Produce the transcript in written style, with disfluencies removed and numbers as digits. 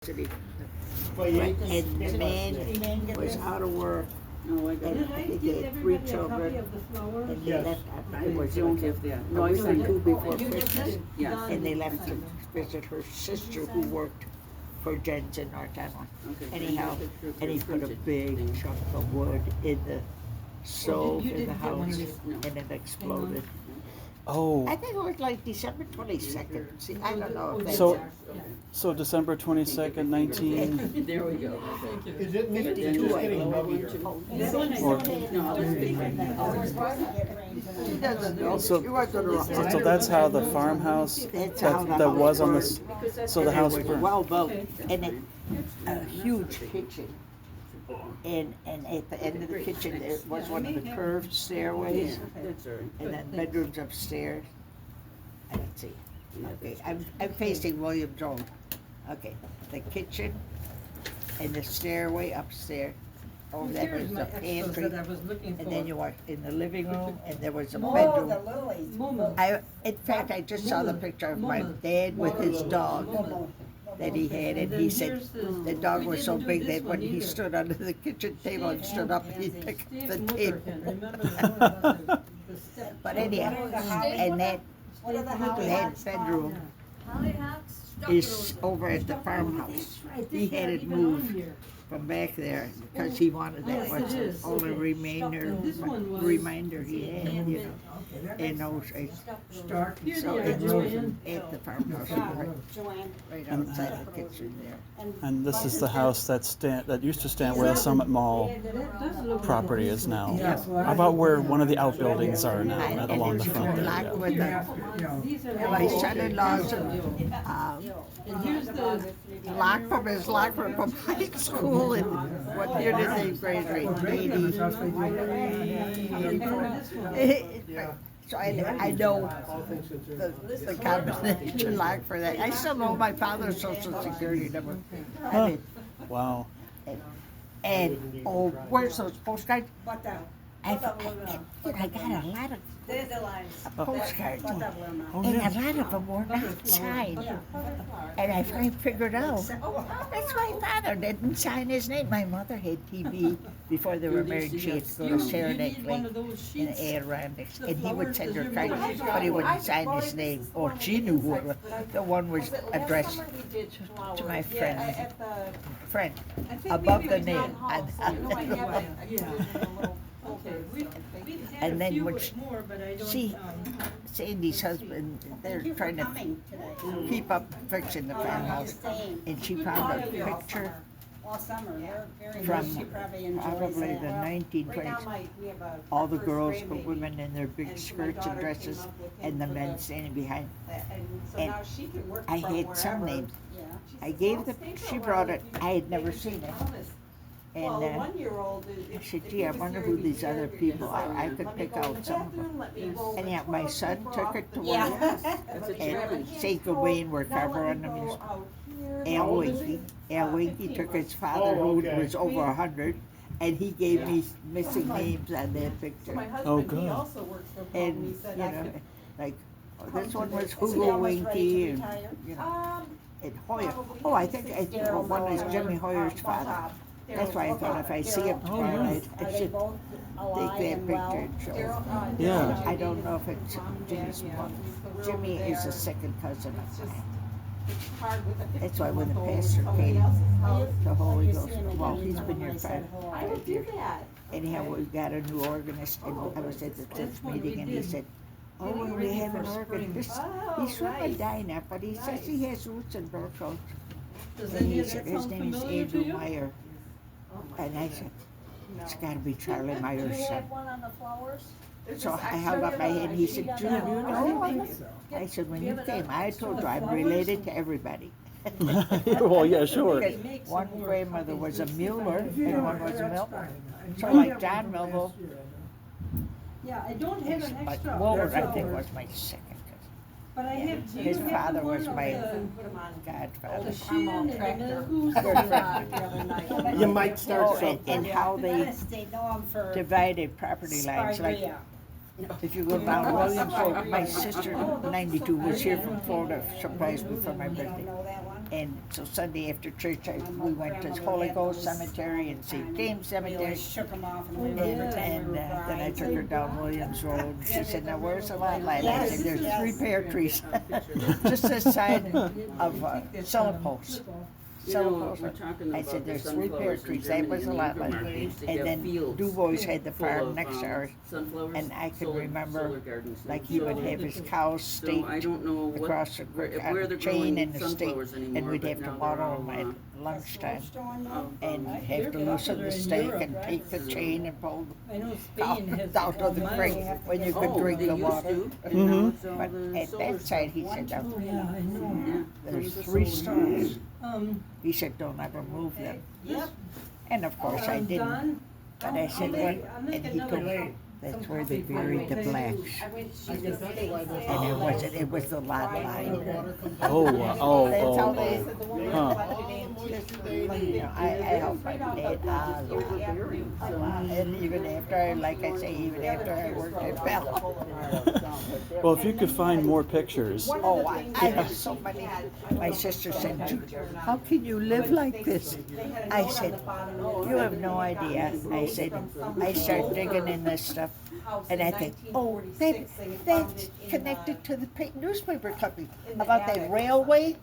City. And the man was out of work, and I think they had 3 children, and they left, it was like a week or 2 before Christmas, and they left to visit her sister who worked for Jen's in North Island. Anyhow, and he put a big chunk of wood in the stove in the house, and it exploded. Oh. I think it was like December 22nd. See, I don't know if that's So December 22nd, 19. There we go. Is it me? It's just getting muggier. She doesn't know. So, She was on the wrong side. so that's how the farmhouse That's how the that house was on burned. this. So the house It was burned. well built, and a huge kitchen. And at the end of the kitchen, there was one of the curved stairways, and then bedrooms upstairs. Let's see. Okay, I'm facing Williams Road. Okay, the kitchen and the stairway upstairs. Over there was the pantry, and then you were in the living room, and there was a bedroom. In fact, I just saw the picture of my dad with his dog that he had, and he said the dog was so big that when he stood under the kitchen table and stood up, he'd pick up the table. But anyhow, and that bedroom is over at the farmhouse. He had it moved from back there because he wanted that was the only reminder he had, you know. And those, so it was at the farmhouse, right outside the kitchen there. And this is the house that used to stand where the Summit Mall property is now. How about where one of the outbuildings are now, right along the front there? Locked with my son-in-law's locked from high school, and what year did they graduate? 80. So I know the combination lock for that. I still know my father's social security number. I mean, Wow. and where's those postcards? I got a lot of postcards, and a lot of them were not signed. And I finally figured out, that's my father didn't sign his name. My mother had TB before they were married. She had to go to Saranac Lake in Adirondacks, and he would send her cards, but he wouldn't sign his name. Or she knew who the one was addressed to my friend above the name. And then when Sandy's husband, they're trying to keep up fixing the farmhouse, and she found a picture from probably the 1920s. All the girls, the women in their big skirts and dresses, and the men standing behind. And I had some names. I gave she brought it, I had never seen it. And I said, gee, I wonder who these other people are. I could pick out some of them. And yet my son took it to Williams, and St. Gawain were covering them. Al Winky took his father, who was over 100, and he gave me missing names on that picture. Oh, good. And, you know, like, this one was Hugo Winky, and, you know, and Hoyer. Oh, I think one is Jimmy Hoyer's father. That's why I thought if I see him tomorrow, I should take that picture and show him. Yeah. I don't know if it's Jimmy's mom. Jimmy is a second cousin of mine. That's why when the pastor came to Holy Ghost, well, he's been here 5 years. Anyhow, we got a new organist, and I was at the church meeting, and he said, oh, when we have an organist, he's from Medina, but he says he has roots in Berkeley. And he said, his name is Andrew Meyer. And I said, it's got to be Charlie Meyer's son. So I held up my hand, and he said, June, you know him? I said, when you came, I told you I'm related to everybody. Well, yeah, sure. Because one grandmother was a Mueller, and one was a Milner. So like John Melville, but Wilbur, I think, was my second cousin. But I have His father was my godfather. You might start Oh, something. and how they divided property lines, like, if you go down Williams Road, my sister, 92, was here from Florida, surprised me for my birthday. And so Sunday after church, we went to Holy Ghost Cemetery and St. James Cemetery. Shook them off and we were And then I took her down Williams Road. She said, "Now where's the lot line?" I said, "There's 3 pear trees, just this side of cellar posts." I said, "There's 3 pear trees." That was the lot line. And then Du Bois had the farm next to ours, and I could remember, like he would have his cows staked across the chain in the stake, and we'd have to water them at lunchtime, and have to loosen the stake and take the chain and pull I know the cow Spain has down to the creek when you could drink the water. But at that side, he said, Oh, yeah, I know. "There's 3 stalls." Um, He said, "Don't ever move them." yep. And of course I I'm didn't. done. But I said, I'll "What?" make And he another told me that's where they buried the blacks. And it was the lot line. That's how they, I helped my dad a lot. And even after, like I say, even after I worked at Bell. Well, if you could find more pictures. Oh, I have so many. My sister said, "June, how can you live like this?" I said, "You have no idea." I said, I start digging in this stuff, and I think, "Oh, that's connected to the newspaper company about that railway."